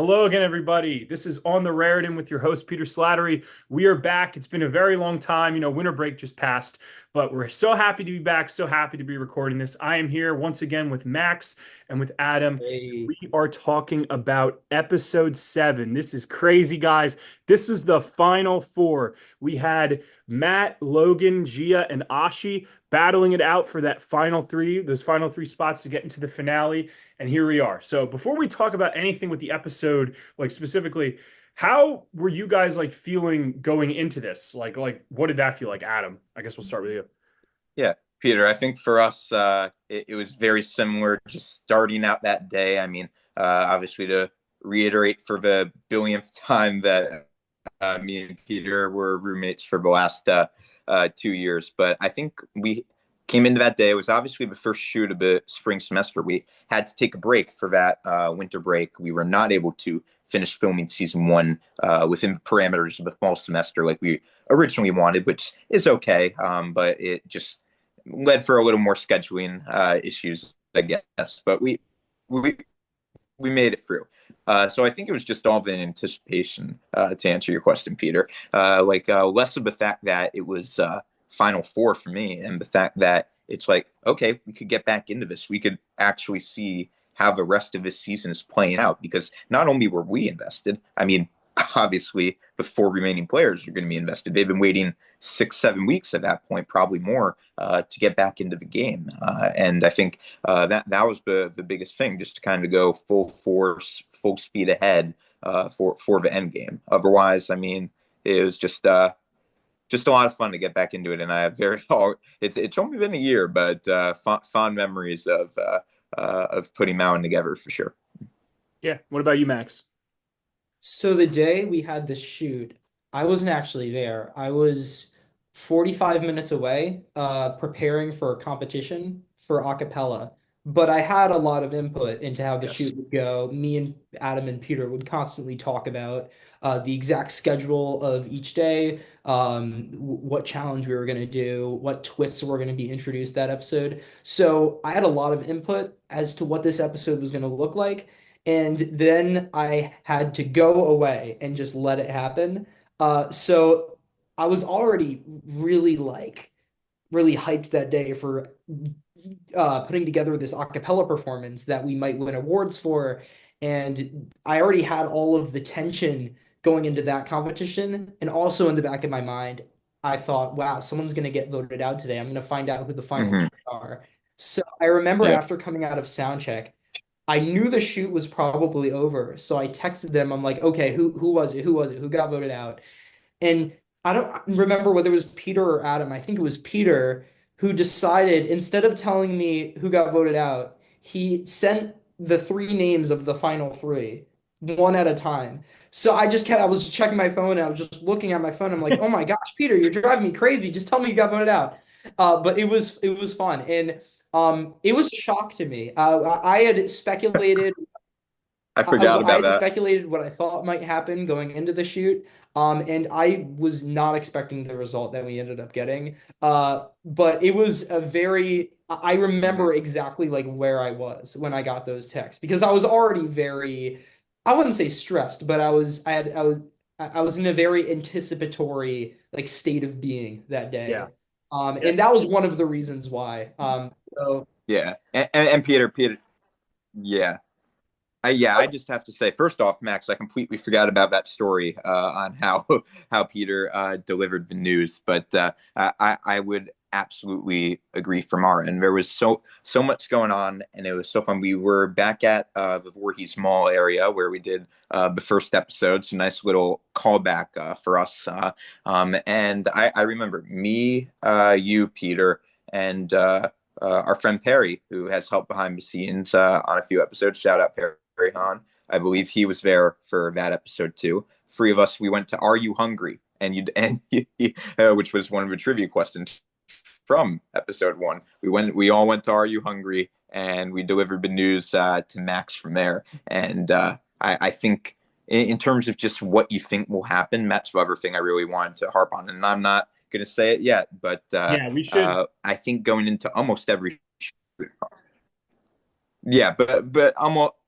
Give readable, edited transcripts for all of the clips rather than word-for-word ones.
Hello again, everybody. This is On the Raritan with your host, Peter Slattery. We are back. It's been a very long time. Winter break just passed, but we're so happy to be back, so happy to be recording this. I am here once again with Max and with Adam. Hey, We are talking about episode 7. This is crazy, guys. This was the final four. We had Matt, Logan, Gia, and Ashi battling it out for those final three spots to get into the finale. And here we are. So before we talk about anything with the episode, like specifically, how were you guys like feeling going into this? Like what did that feel like, Adam? I guess we'll start with you. Yeah, Peter, I think for us, it was very similar just starting out that day. I mean, obviously, to reiterate for the billionth time that me and Peter were roommates for the last 2 years. But I think we came into that day. It was obviously the first shoot of the spring semester. We had to take a break for that winter break. We were not able to finish filming season one within the parameters of the fall semester like we originally wanted, which is okay. But it just led for a little more scheduling issues, I guess. But we we made it through. So I think it was just all in anticipation to answer your question, Peter. Less of the fact that it was Final Four for me, and the fact that it's like, okay, we could get back into this. We could actually see how the rest of this season is playing out because not only were we invested, I mean, obviously the four remaining players are going to be invested. They've been waiting 6-7 weeks at that point, probably more, to get back into the game. And I think that was the biggest thing, just to kind of go full force, full speed ahead for the end game. Otherwise, I mean, it was just a lot of fun to get back into it, and I have it's only been a year, but fond memories of putting Mountain together for sure. Yeah. What about you, Max? so the day we had the shoot, I wasn't actually there. I was 45 minutes away, preparing for a competition for a cappella. But I had a lot of input into how the Yes. shoot would go. Me and Adam and Peter would constantly talk about the exact schedule of each day, what challenge we were going to do, what twists were going to be introduced that episode. So I had a lot of input as to what this episode was going to look like. And then I had to go away and just let it happen. So I was already really hyped that day for putting together this a cappella performance that we might win awards for. And I already had all of the tension going into that competition. And also in the back of my mind, I thought, wow, someone's going to get voted out today. I'm going to find out who the final Hmm. four are. So I remember Yeah. after coming out of sound check, I knew the shoot was probably over. So I texted them. I'm like, okay, who was it? Who was it? Who got voted out? And I don't remember whether it was Peter or Adam. I think it was Peter who decided, instead of telling me who got voted out, he sent the three names of the final three, one at a time. So I was checking my phone and I was just looking at my phone. I'm like, oh my gosh, Peter, you're driving me crazy. Just tell me you got voted out. But it was fun. And it was a shock to me. I had speculated I forgot I about had that. speculated what I thought might happen going into the shoot, and I was not expecting the result that we ended up getting. But it was a very, I Mhm. remember exactly like where I was when I got those texts because I was already very, I wouldn't say stressed, but I was in a very anticipatory like state of being that Yeah. day. Yeah. And that was one of the reasons why. So Yeah, and Peter, yeah. I just have to say, first off, Max, I completely forgot about that story on how how Peter delivered the news, but I would absolutely agree from our end. There was so much going on, and it was so fun. We were back at the Voorhees Mall area where we did the first episode, so nice little callback for us. And I remember me, you, Peter, and our friend Perry, who has helped behind the scenes on a few episodes. Shout out Perry. On. I believe he was there for that episode too. Three of us, we went to "Are You Hungry?" Which was one of the trivia questions from episode one. We all went to "Are You Hungry?" and we delivered the news to Max from there. And I think in terms of just what you think will happen, Matt's the other thing I really wanted to harp on, and I'm not going to say it yet, but Yeah, we should. I think going into almost every yeah, but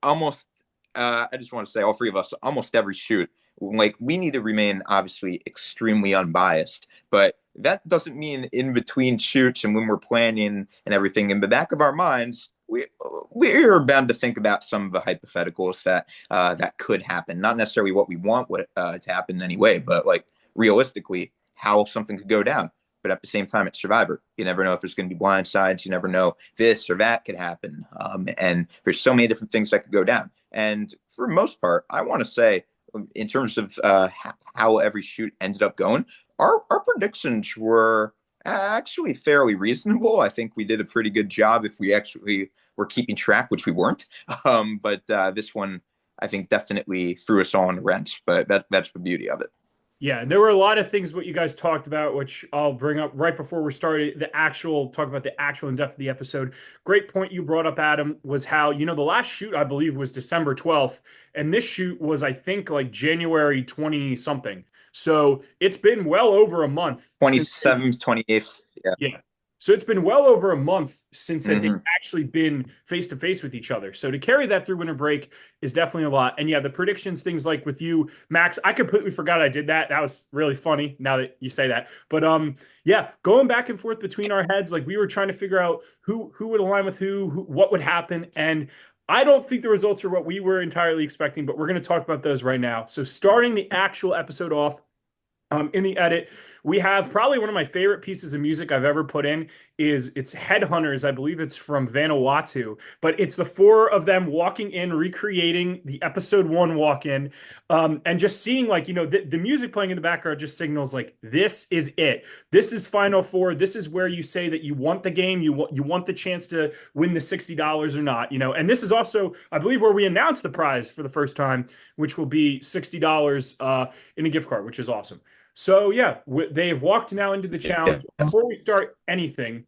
almost I just want to say, all three of us, almost every shoot, like we need to remain obviously extremely unbiased, but that doesn't mean in between shoots and when we're planning and everything, in the back of our minds, we're bound to think about some of the hypotheticals that could happen. Not necessarily what we want to happen anyway, but like realistically, how something could go down. But at the same time, it's Survivor. You never know if there's going to be blind sides. You never know this or that could happen. And there's so many different things that could go down. And for most part, I want to say, in terms of how every shoot ended up going, our predictions were actually fairly reasonable. I think we did a pretty good job if we actually were keeping track, which we weren't. But this one, I think, definitely threw us all in a wrench. But that's the beauty of it. Yeah, there were a lot of things what you guys talked about, which I'll bring up right before we started talk about the actual in depth of the episode. Great point you brought up, Adam, was how, the last shoot I believe was December 12th, and this shoot was, I think, like January 20 something. So it's been well over a month since 27th, 28th. Yeah. yeah. So it's been well over a month since that they've Mm-hmm. actually been face to face with each other. So to carry that through winter break is definitely a lot. And yeah, the predictions, things like with you, Max, I completely forgot I did that. That was really funny now that you say that. But yeah, going back and forth between our heads, like we were trying to figure out who would align with who what would happen. And I don't think the results are what we were entirely expecting, but we're going to talk about those right now. So starting the actual episode off, in the edit, we have probably one of my favorite pieces of music I've ever put in it's Headhunters. I believe it's from Vanuatu, but it's the four of them walking in, recreating the episode one walk in, and just seeing like, the music playing in the background just signals like, this is it. This is Final Four. This is where you say that you want the game. You want the chance to win the $60 or not, and this is also, I believe, where we announced the prize for the first time, which will be $60 in a gift card, which is awesome. So yeah, they have walked now into the challenge. Before we start anything,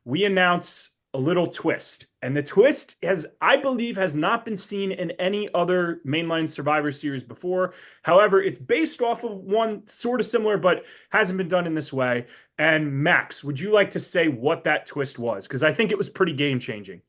we announce a little twist, and the twist I believe, has not been seen in any other mainline Survivor series before. However, it's based off of one sort of similar, but hasn't been done in this way. And Max, would you like to say what that twist was? Because I think it was pretty game changing.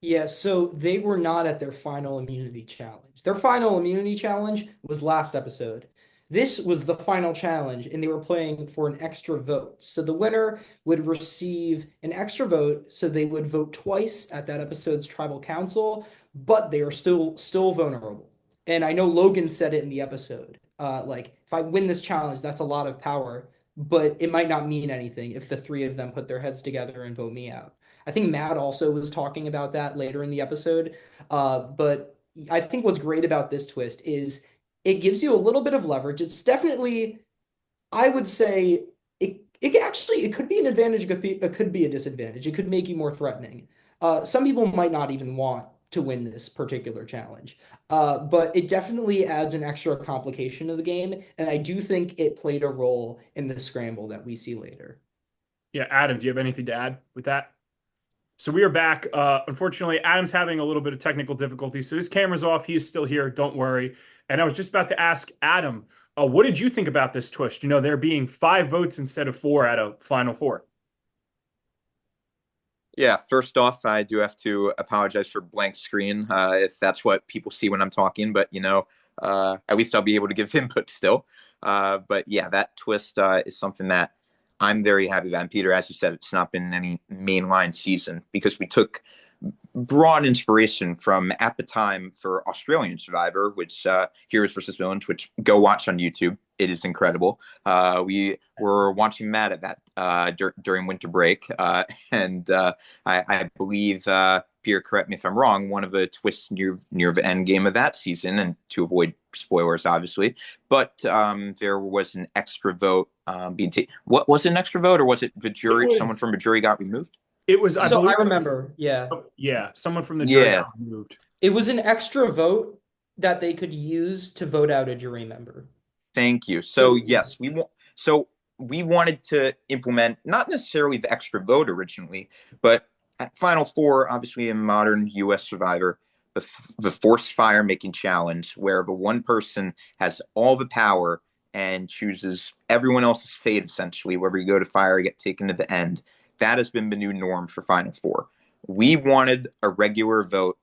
Yeah, so they were not at their final immunity challenge. Their final immunity challenge was last episode. This was the final challenge, and they were playing for an extra vote. So the winner would receive an extra vote, so they would vote twice at that episode's tribal council, but they are still vulnerable. And I know Logan said it in the episode. Like, if I win this challenge, that's a lot of power, but it might not mean anything if the three of them put their heads together and vote me out. I think Matt also was talking about that later in the episode. But I think what's great about this twist is it gives you a little bit of leverage. It's definitely, I would say, it could be an advantage. It could be a disadvantage. It could make you more threatening. Some people might not even want to win this particular challenge, but it definitely adds an extra complication to the game, and I do think it played a role in the scramble that we see later. Yeah, Adam, do you have anything to add with that? So we are back. Unfortunately, Adam's having a little bit of technical difficulty, so his camera's off. He is still here. Don't worry. And I was just about to ask Adam, what did you think about this twist? There being 5 votes instead of 4 at a Final Four. Yeah, first off, I do have to apologize for blank screen if that's what people see when I'm talking, but at least I'll be able to give input still. But yeah, that twist is something that I'm very happy about. And Peter, as you said, it's not been any mainline season because we took broad inspiration from, at the time, for Australian Survivor, which Heroes versus Villains, which go watch on YouTube. It is incredible. We were watching Matt at that during winter break, and I believe, Peter, correct me if I'm wrong, one of the twists near the end game of that season, and to avoid spoilers, obviously, but there was an extra vote being taken. What was it, an extra vote, or was it the jury? Someone from a jury got removed? It was, I So believe, I remember, yeah. yeah, someone from the jury Yeah. got removed. It was an extra vote that they could use to vote out a jury member. Thank you. So yes, we wanted to implement not necessarily the extra vote originally, but at Final Four, obviously in modern U.S. Survivor, the forced fire making challenge, where the one person has all the power and chooses everyone else's fate, essentially, wherever you go to fire, you get taken to the end. That has been the new norm for Final Four. We wanted a regular vote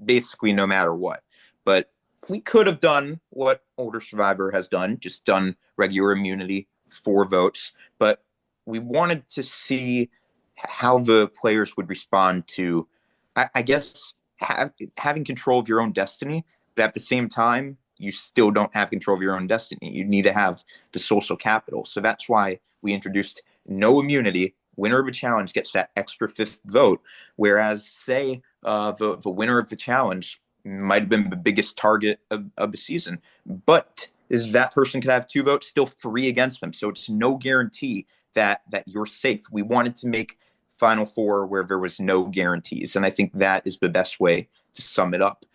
basically no matter what. But we could have done what Older Survivor has done, just done regular immunity, 4 votes. But we wanted to see how the players would respond to, I guess, having control of your own destiny, but at the same time, you still don't have control of your own destiny. You need to have the social capital. So that's why we introduced no immunity. Winner of a challenge gets that extra 5th vote, whereas, say, the winner of the challenge might have been the biggest target of the season, but is that person could have 2 votes still free against them. So it's no guarantee that you're safe. We wanted to make Final Four where there was no guarantees, and I think that is the best way to sum it up.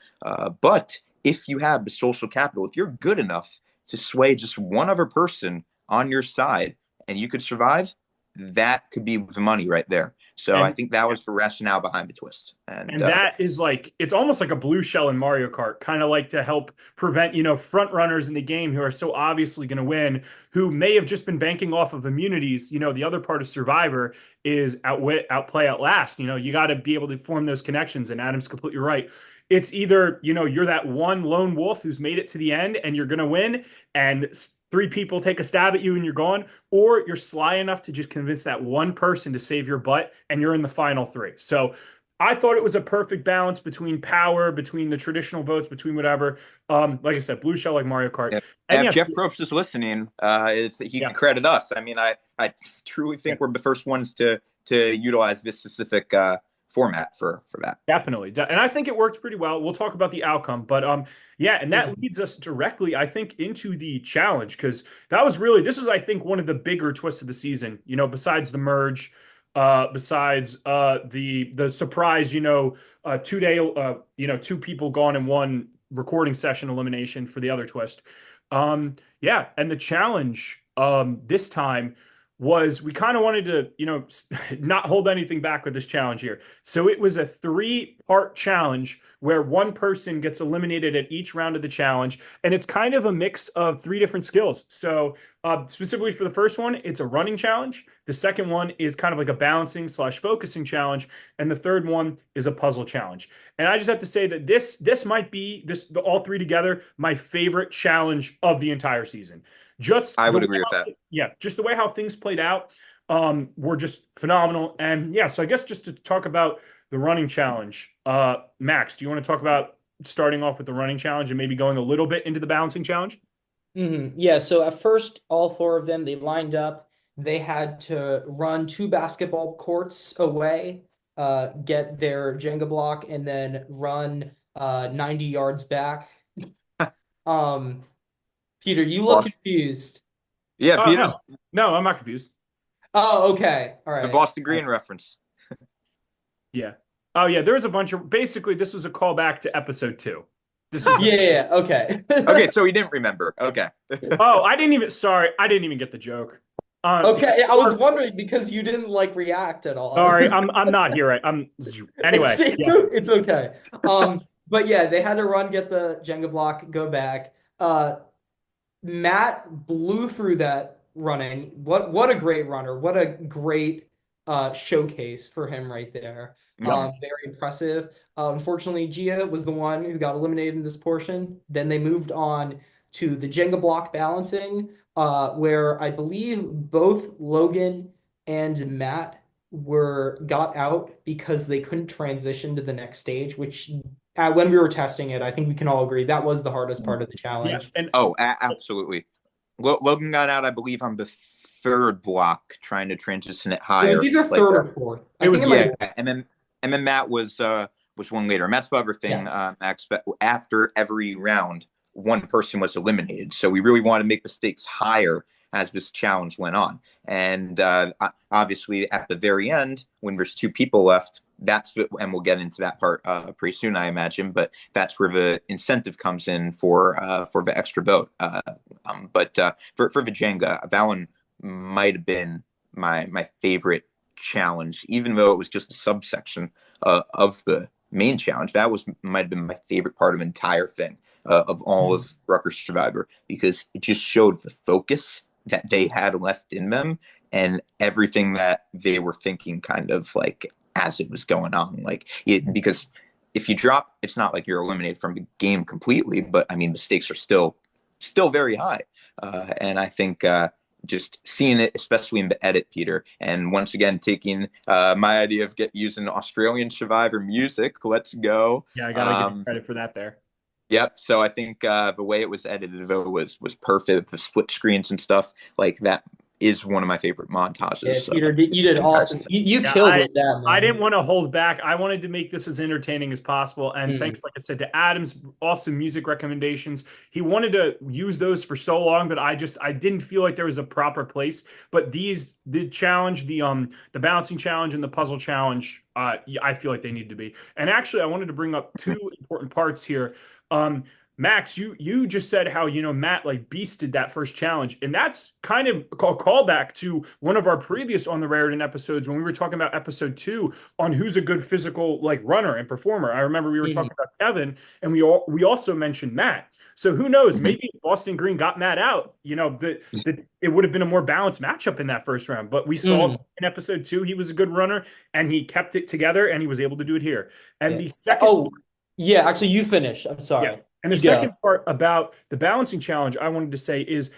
But if you have the social capital, if you're good enough to sway just one other person on your side and you could survive, that could be the money right there. So I think that was the rationale behind the twist. And that is like, it's almost like a blue shell in Mario Kart, kind of like to help prevent, front runners in the game who are so obviously going to win, who may have just been banking off of immunities. The other part of Survivor is outwit, outplay, outlast. You got to be able to form those connections. And Adam's completely right. It's either, you're that one lone wolf who's made it to the end and you're going to win, and 3 people take a stab at you and you're gone, or you're sly enough to just convince that one person to save your butt and you're in the final 3. So I thought it was a perfect balance between power, between the traditional votes, between whatever. Like I said, blue shell like Mario Kart. Yeah. And if Jeff Probst is listening, he can credit us. I mean, I truly think we're the first ones to utilize this specific format for that. Definitely. And I think it worked pretty well. We'll talk about the outcome, but and that leads us directly, I think, into the challenge, because this is, I think, one of the bigger twists of the season, besides the merge, besides the surprise, 2-day, 2 people gone in one recording session elimination for the other twist. And the challenge this time was, we kind of wanted to, not hold anything back with this challenge here. So it was a 3-part challenge where one person gets eliminated at each round of the challenge. And it's kind of a mix of 3 different skills. So specifically for the first one, it's a running challenge. The second one is kind of like a balancing / focusing challenge. And the third one is a puzzle challenge. And I just have to say that this might be, all 3 together, my favorite challenge of the entire season. I would agree with that. Yeah, just the way how things played out were just phenomenal. And so I guess just to talk about the running challenge, Max, do you want to talk about starting off with the running challenge and maybe going a little bit into the balancing challenge? Mm-hmm. Yeah, so at first, all 4 of them, they lined up. They had to run 2 basketball courts away, get their Jenga block, and then run 90 yards back. Peter, you look confused. Yeah, Peter. No, I'm not confused. Oh, okay. All right. The Boston Green reference. Yeah. Oh, yeah. There was a bunch of, basically, this was a callback to episode 2. This was yeah. Okay. Okay, so he didn't remember. Okay. Oh, I didn't even get the joke. Okay, I was wondering because you didn't react at all. Sorry, I'm not here. Anyway, it's okay. But yeah, they had to run, get the Jenga block, go back. Matt blew through that running. What a great runner. What a great showcase for him right there. Very impressive. Unfortunately, Gia was the one who got eliminated in this portion. Then they moved on to the Jenga block balancing, where I believe both Logan and Matt got out because they couldn't transition to the next stage, which when we were testing it, I think we can all agree that was the hardest part of the challenge. Yeah, and absolutely. Logan got out, I believe, on the 3rd block, trying to transition it higher. It was either 3rd or 4th. And then Matt was one later. Matt's the other thing, Max, after every round, one person was eliminated. So we really wanted to make the stakes higher as this challenge went on. And obviously, at the very end, when there's 2 people left, and we'll get into that part pretty soon, I imagine. But that's where the incentive comes in for the extra vote. But for the Jenga, that one might have been my favorite challenge, even though it was just a subsection of the main challenge. That might have been my favorite part of the entire thing of all of Rutgers Survivor, because it just showed the focus that they had left in them and everything that they were thinking kind of as it was going on. Because if you drop, it's not like you're eliminated from the game completely, but I mean the stakes are still very high. And I think just seeing it, especially in the edit, Peter, and once again taking my idea of using Australian Survivor music. Let's go. Yeah, I gotta give you credit for that there. Yep. So I think the way it was edited was perfect. The split screens and stuff like that is one of my favorite Yeah, montages. Peter, you did awesome. You Yeah, killed with that, I man. didn't want to hold back. I wanted to make this as entertaining as possible. And Mm. thanks, like I said, to Adam's awesome music recommendations. He wanted to use those for so long, but I didn't feel like there was a proper place. But the challenge, the balancing challenge and the puzzle challenge, I feel like they need to be. And actually, I wanted to bring up two important parts here. Um, Max, you just said how, Matt like beasted that first challenge. And that's kind of a callback to one of our previous On the Raritan episodes when we were talking about episode 2 on who's a good physical like runner and performer. I remember we were Mm. talking about Kevin, and we also mentioned Matt. So who knows? Maybe if Boston Green got Matt out, it would have been a more balanced matchup in that first round. But we saw Mm. in episode 2 he was a good runner and he kept it together and he was able to do it here. And Yeah. the second Oh, yeah. Actually, you finish. I'm yeah. sorry. And the You go. second part about the balancing challenge I wanted to say is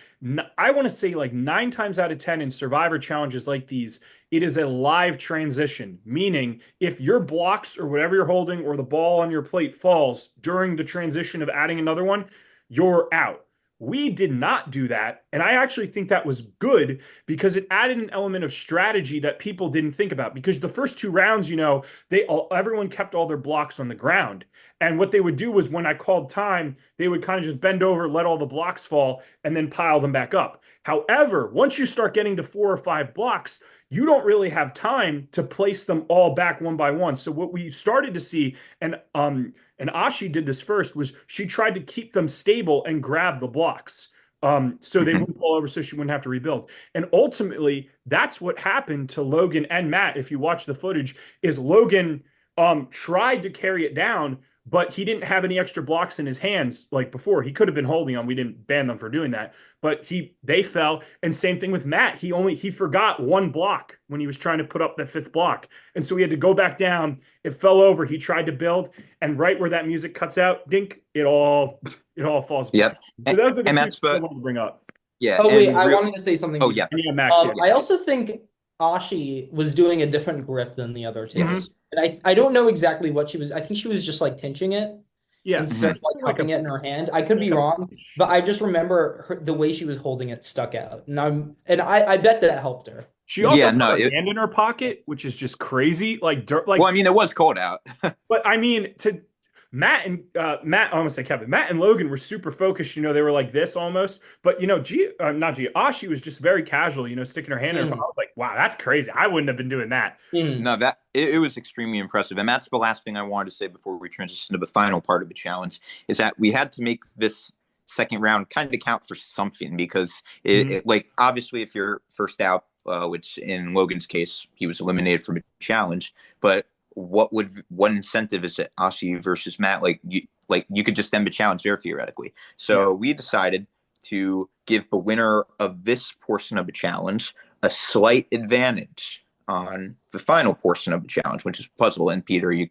I want to say like 9 times out of 10 in survivor challenges like these, it is a live transition, meaning if your blocks or whatever you're holding or the ball on your plate falls during the transition of adding another one, you're out. We did not do that. And I actually think that was good because it added an element of strategy that people didn't think about. Because the first 2 rounds, everyone kept all their blocks on the ground. And what they would do was when I called time, they would kind of just bend over, let all the blocks fall, and then pile them back up. However, once you start getting to 4 or 5 blocks, you don't really have time to place them all back one by one. So what we started to see, and Ashi did this first, was she tried to keep them stable and grab the blocks. So they wouldn't fall over so she wouldn't have to rebuild. And ultimately, that's what happened to Logan and Matt. If you watch the footage, is Logan tried to carry it down, but he didn't have any extra blocks in his hands like before. He could have been holding them. We didn't ban them for doing that, but they fell. And same thing with Matt. He forgot one block when he was trying to put up the 5th block, and so he had to go back down. It fell over. He tried to build, and right where that music cuts out, dink, it all falls apart. Yep. So those are the And two that's I but wanted to bring up. yeah. Oh, wait. And I wanted to say something. oh yeah. And yeah, Max. Yeah. I also think Ashi was doing a different grip than the other two. Yes. And I don't know exactly what she was. I think she was just like pinching it Yeah. instead of like cupping it in her hand. I could be wrong, but I just remember the way she was holding it stuck out. And I bet that helped her. She also Yeah, put no, her hand in her pocket, which is just crazy. Like dirt. Like, well, I mean, it was cold out. but I mean, to Matt, I almost say Kevin, Matt and Logan were super focused. They were like this almost. But not Gia, Ashi was just very casual. Sticking her hand in her pocket. I was like, wow, that's crazy. I wouldn't have been doing that. No, that it was extremely impressive. And that's the last thing I wanted to say before we transition to the final part of the challenge is that we had to make this second round kind of count for something because it like obviously if you're first out, which in Logan's case he was eliminated from a challenge, but what incentive is it Ashi versus Matt? Like you could just end the challenge there theoretically. So we decided to give the winner of this portion of the challenge a slight advantage on the final portion of the challenge, which is puzzle. And Peter, you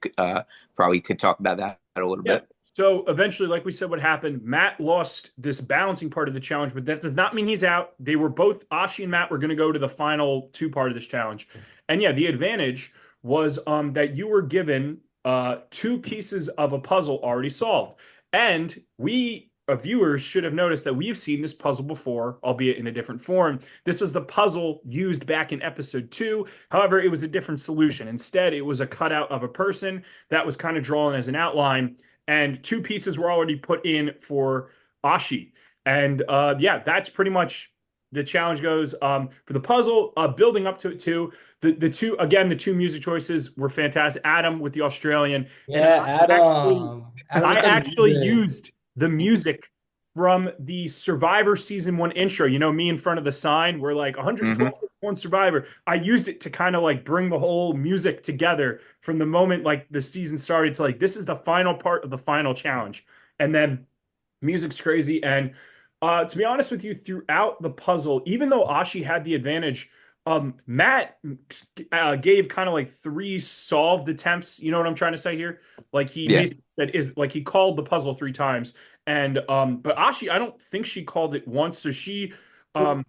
probably could talk about that a little bit. So eventually, like we said, what happened, Matt lost this balancing part of the challenge, but that does not mean he's out. They were both, Ashi and Matt were going to go to the final 2 part of this challenge. And yeah, the advantage was that you were given 2 pieces of a puzzle already solved. And we, viewers, should have noticed that we've seen this puzzle before, albeit in a different form. This was the puzzle used back in episode 2. However, it was a different solution. Instead, it was a cutout of a person that was kind of drawn as an outline. And 2 pieces were already put in for Ashi. And yeah, that's pretty much the challenge goes for the puzzle. Building up to it too. The two music choices were fantastic. Adam with the Australian. Yeah, And I actually music. used the music from the Survivor season 1 intro. Me in front of the sign. We're like 121 Survivor. I used it to kind of like bring the whole music together from the moment like the season started to like this is the final part of the final challenge. And then music's crazy. And to be honest with you, throughout the puzzle, even though Ashi had the advantage, Matt gave kind of like three solved attempts. You know what I'm trying to say here? Like he Yeah. basically said is like he called the puzzle three times, and but Ashi, I don't think she called it once. So she, Well, um,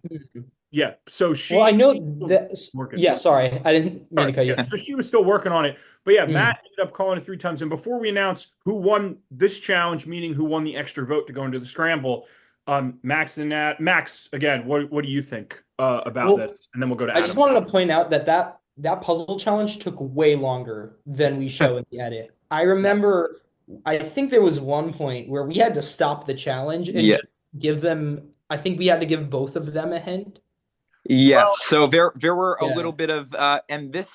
yeah. So well, I she know that. working. Yeah, sorry, I didn't mean Sorry. to cut Yeah. you. So she was still working on it. But yeah, Mm. Matt ended up calling it three times. And before we announce who won this challenge, meaning who won the extra vote to go into the scramble, Max and Nat, Max, again, what do you think about Well, this? And then we'll go to I just Adam. wanted to point out that that puzzle challenge took way longer than we show in the edit. I remember, I think there was one point where we had to stop the challenge and Yeah. just give them. I think we had to give both of them a hint. Yes. Well, So there were a Yeah. little bit of and this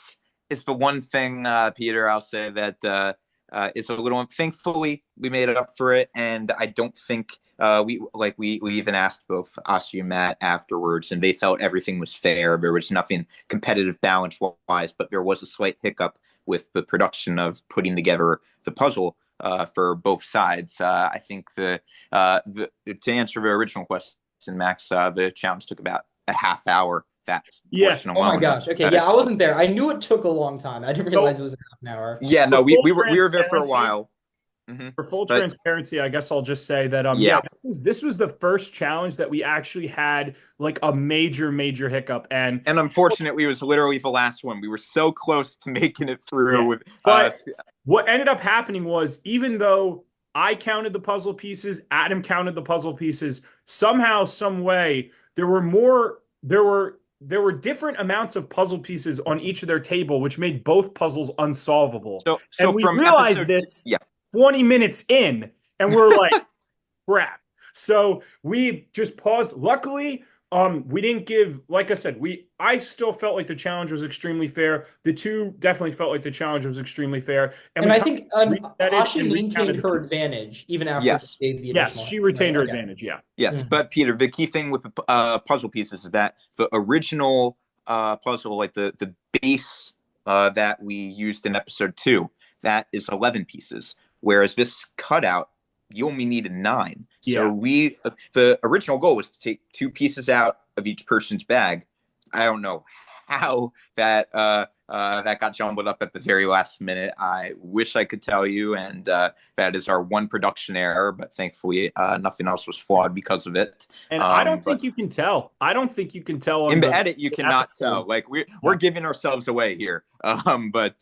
is the one thing, Peter, I'll say that is a little. Thankfully, we made it up for it, and I don't think we even asked both Ashi and Matt afterwards, and they felt everything was fair. There was nothing competitive balance wise, but there was a slight hiccup with the production of putting together the puzzle for both sides. I think the to answer the original question, Max, the challenge took about a half hour, that yeah. portion Oh my alone. gosh. Okay. Yeah, I wasn't there. I knew it took a long time. I didn't realize So it was a half an hour. Yeah, for no, full we were there for a transparency, while. Hmm. for full But transparency, I guess I'll just say that yeah, yeah, this was the first challenge that we actually had like a major hiccup. And and unfortunately, it was literally the last one. We were so close to making it through yeah. with But what ended up happening was even though I counted the puzzle pieces, Adam counted the puzzle pieces, somehow, some way, there were different amounts of puzzle pieces on each of their table, which made both puzzles unsolvable. so And we from realized episode this yeah. 20 minutes in, and we're like, crap. So we just paused. Luckily, we didn't give, like I said, I still felt like the challenge was extremely fair. The two definitely felt like the challenge was extremely fair. And And we I kind think of reset it Ashi and maintained recounted the her pieces. advantage even after Yes, we gave the Yes, additional she hint, right? retained her Okay. advantage. Yeah. yes. Mhm. But Peter, the key thing with the puzzle pieces is that the original puzzle, like the base that we used in episode 2, that is 11 pieces, whereas this cutout you only needed 9. So Yeah. the original goal was to take 2 pieces out of each person's bag. I don't know how that got jumbled up at the very last minute. I wish I could tell you, and that is our one production error. But thankfully, nothing else was flawed because of it. And I don't But think you can tell. I don't think you can tell in on the edit, you the cannot episode. tell. Like we're Yeah. giving ourselves away here. But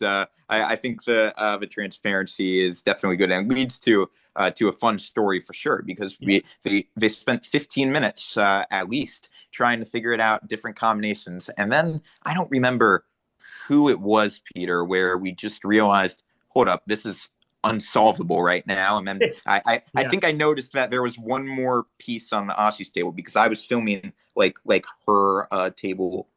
I think the transparency is definitely good and leads to a fun story for sure, because they spent 15 minutes at least trying to figure it out, different combinations, and then I don't remember who it was, Peter, where we just realized, hold up, this is unsolvable right now. And then I Yeah. think I noticed that there was one more piece on the Ashi's table, because I was filming like her table,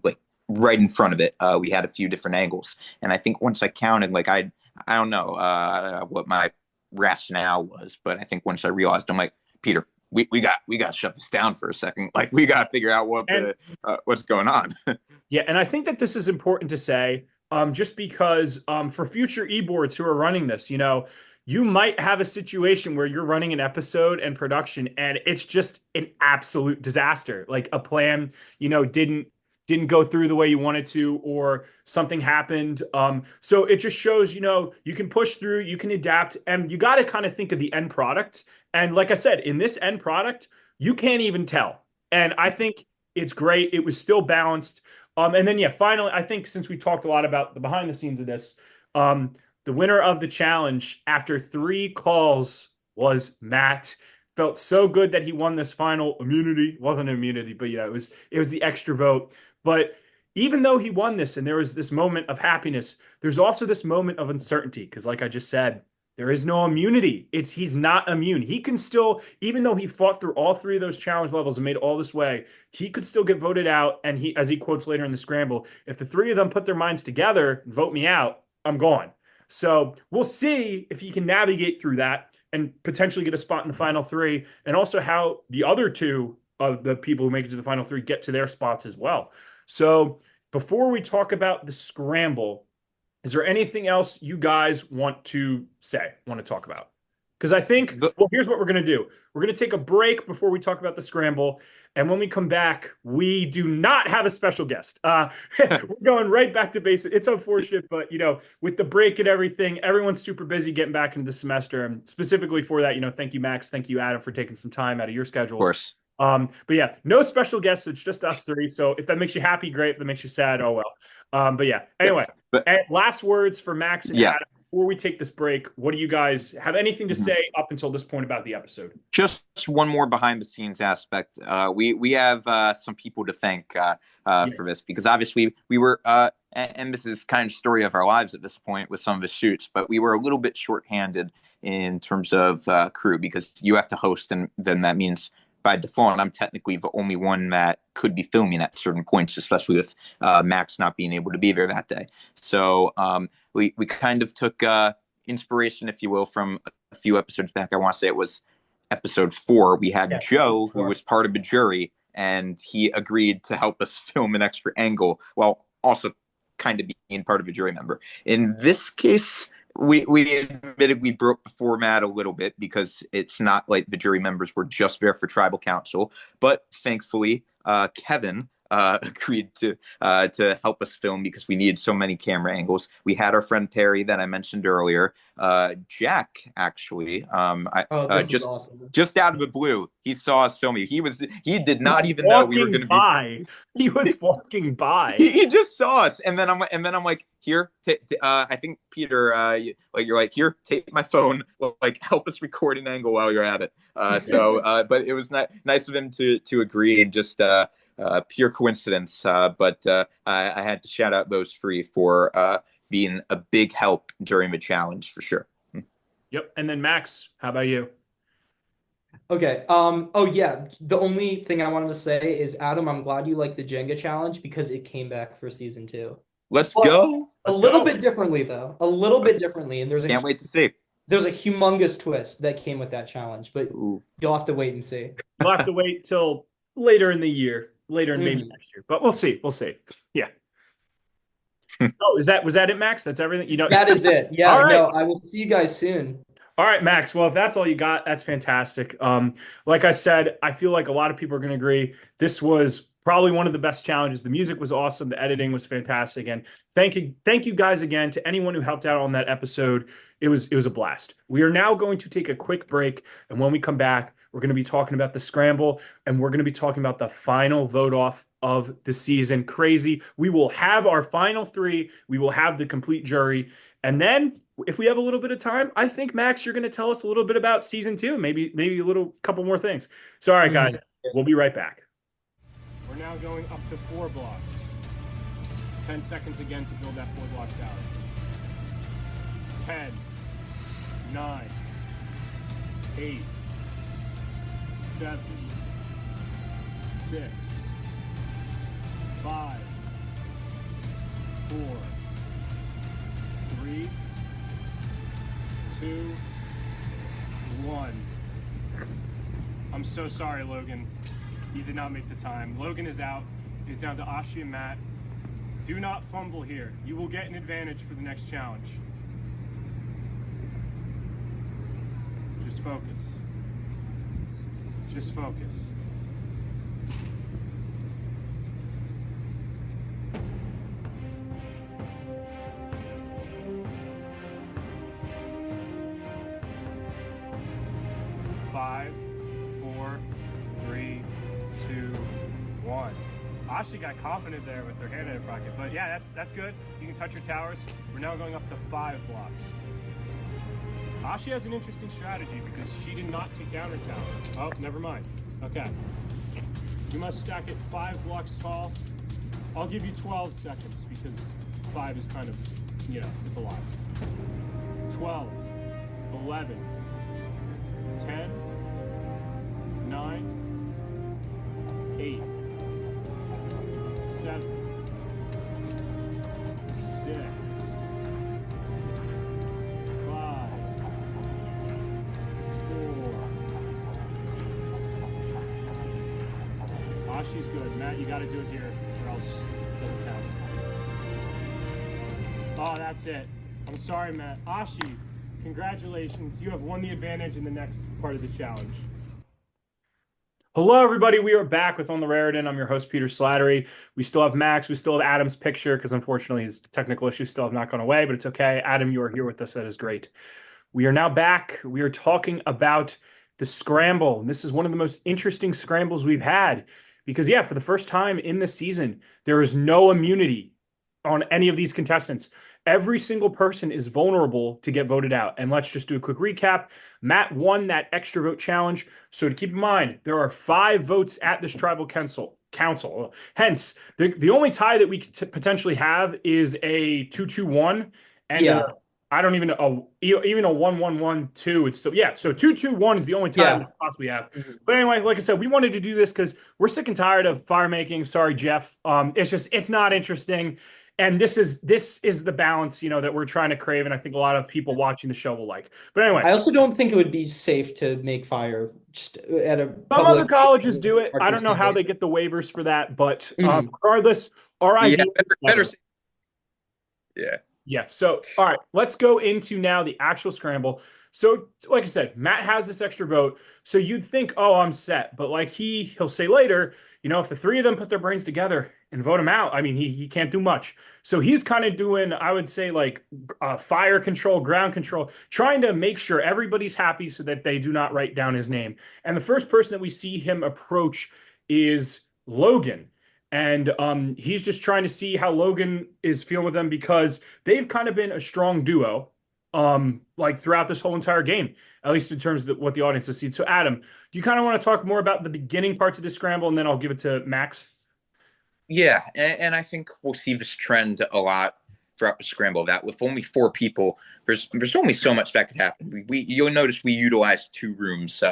like right in front of it. We had a few different angles, and I think once I counted, like I don't know what my rationale was, but I think once I realized, I'm like, Peter, we got to shut this down for a second. Like we got to figure out And what's going on. yeah, and I think that this is important to say, just because for future e-boards who are running this, you might have a situation where you're running an episode and production, and it's just an absolute disaster. Like a plan, didn't go through the way you wanted to, or something happened. So it just shows, you can push through, you can adapt, and you got to kind of think of the end product. And like I said, in this end product, you can't even tell. And I think it's great. It was still balanced. And then, yeah, finally, I think since we talked a lot about the behind the scenes of this, the winner of the challenge after 3 calls was Matt. Felt so good that he won this final immunity. Wasn't immunity, but yeah, it was the extra vote. But even though he won this and there was this moment of happiness, there's also this moment of uncertainty because, like I just said, there is no immunity. He's not immune. He can still, even though he fought through all 3 of those challenge levels and made all this way, he could still get voted out. And he, as he quotes later in the scramble, if the 3 of them put their minds together and vote me out, I'm gone. So we'll see if he can navigate through that and potentially get a spot in the final 3, and also how the other 2 of the people who make it to the final 3 get to their spots as well. So before we talk about the scramble, is there anything else you guys want to talk about? Because I think, well, here's what we're going to do. We're going to take a break before we talk about the scramble. And when we come back, we do not have a special guest. We're going right back to basics. It's unfortunate, but with the break and everything, everyone's super busy getting back into the semester. And specifically for that, thank you, Max. Thank you, Adam, for taking some time out of your schedules. Of course. But yeah, no special guests. It's just us three. So if that makes you happy, great. If that makes you sad, oh well. But yeah, anyway, last words for Max and Adam before we take this break. What do you guys have anything to say up until this point about the episode? Just one more behind the scenes aspect. We have some people to thank for this, because obviously we were, and this is kind of the story of our lives at this point with some of the shoots, but we were a little bit shorthanded in terms of crew, because you have to host, and then that means by default, I'm technically the only one that could be filming at certain points, especially with Max not being able to be there that day. So we kind of took inspiration, if you will, from a few episodes back. I want to say it was episode 4. We had Joe, who was part of the jury, and he agreed to help us film an extra angle while also kind of being part of a jury member. In this case, we admittedly broke the format a little bit, because it's not like the jury members were just there for tribal council. But thankfully, Kevin agreed to help us film, because we needed so many camera angles. We had our friend Perry that I mentioned earlier. Jack, actually, is awesome. Just out of the blue, he saw us filming. He did not even know we were going to be. He was walking by. He just saw us, and then I'm like, here, I think Peter, you're like, here, take my phone, like help us record an angle while you're at it. But it was nice of him to agree, and just pure coincidence. But I had to shout out those three for being a big help during the challenge, for sure. Yep. And then Max, how about you? Okay. Oh yeah. The only thing I wanted to say is, Adam, I'm glad you like the Jenga challenge, because it came back for season 2. Let's go. A little bit differently, though. A little bit differently, and can't wait to see. There's a humongous twist that came with that challenge, but you'll have to wait and see. We'll have to wait till later in the year, later in maybe next year, but we'll see. Yeah. Was that it, Max? That's everything. That is it. Yeah. All right. No, I will see you guys soon. All right, Max. Well, if that's all you got, that's fantastic. Like I said, I feel like a lot of people are going to agree. This was probably one of the best challenges. The music was awesome. The editing was fantastic. And thank you guys again to anyone who helped out on that episode. It was a blast. We are now going to take a quick break. And when we come back, we're going to be talking about the scramble, and we're going to be talking about the final vote off of the season. Crazy. We will have our final 3. We will have the complete jury. And then if we have a little bit of time, I think, Max, you're going to tell us a little bit about season 2, maybe a couple more things. So, all right, guys, we'll be right back. We're now going up to 4 blocks. 10 seconds again to build that 4-block tower. 10, 9, 8, 7, 6, 5, 4, 3, 2, 1. I'm so sorry, Logan. You did not make the time. Logan is out. He's down to Ashi and Matt. Do not fumble here. You will get an advantage for the next challenge. Just focus. Just focus. Five, 4, 3, 2, 1. Ashi got confident there with her hand in her pocket, but yeah, that's good. You can touch your towers. We're now going up to 5 blocks. Ashi has an interesting strategy because she did not take down her tower. Oh, never mind. Okay. You must stack it 5 blocks tall. I'll give you 12 seconds because 5 is kind of, it's a lot. 12, 11, 10, 9, 8, 7, 6, 5, 4. Ashi's good. Matt, you got to do it here or else it doesn't count. Oh, that's it. I'm sorry, Matt. Ashi, congratulations. You have won the advantage in the next part of the challenge. Hello, everybody. We are back with On the Raritan. I'm your host, Peter Slattery. We still have Max. We still have Adam's picture because unfortunately his technical issues still have not gone away, but it's okay. Adam, you are here with us. That is great. We are now back. We are talking about the scramble. And this is one of the most interesting scrambles we've had because, yeah, for the first time in the season, there is no immunity on any of these contestants. Every single person is vulnerable to get voted out. And let's just do a quick recap. Matt won that extra vote challenge. So to keep in mind, there are 5 votes at this tribal council. Hence, the only tie that we could potentially have is a 2-2-1 and Yeah, I don't even know, even a 1-1-1-2. It's still, yeah. So 2-2-1 is the only tie we yeah. could possibly have. Mhm. But anyway, like I said, we wanted to do this because we're sick and tired of fire making. Sorry, Jeff. It's not interesting. And this is the balance, that we're trying to crave, and I think a lot of people watching the show will like. But anyway, I also don't think it would be safe to make fire just at a some other public colleges do it. I Rutgers don't know how campus. they get the waivers for that, but Mhm. regardless, our Yeah, idea is better better. say, yeah. Yeah. So, all right, let's go into now the actual scramble. So, like I said, Matt has this extra vote. So you'd think, oh, I'm set. But like he'll say later, if the three of them put their brains together and vote him out, I mean, he can't do much. So he's kind of doing, I would say, like fire control, ground control, trying to make sure everybody's happy so that they do not write down his name. And the first person that we see him approach is Logan. And he's just trying to see how Logan is feeling with them because they've kind of been a strong duo, like throughout this whole entire game, at least in terms of what the audience has seen. So, Adam, do you kind of want to talk more about the beginning parts of this scramble, and then I'll give it to Max? Yeah, and I think we'll see this trend a lot throughout the scramble. That with only 4 people, there's only so much that could happen. You'll notice we utilized 2 rooms,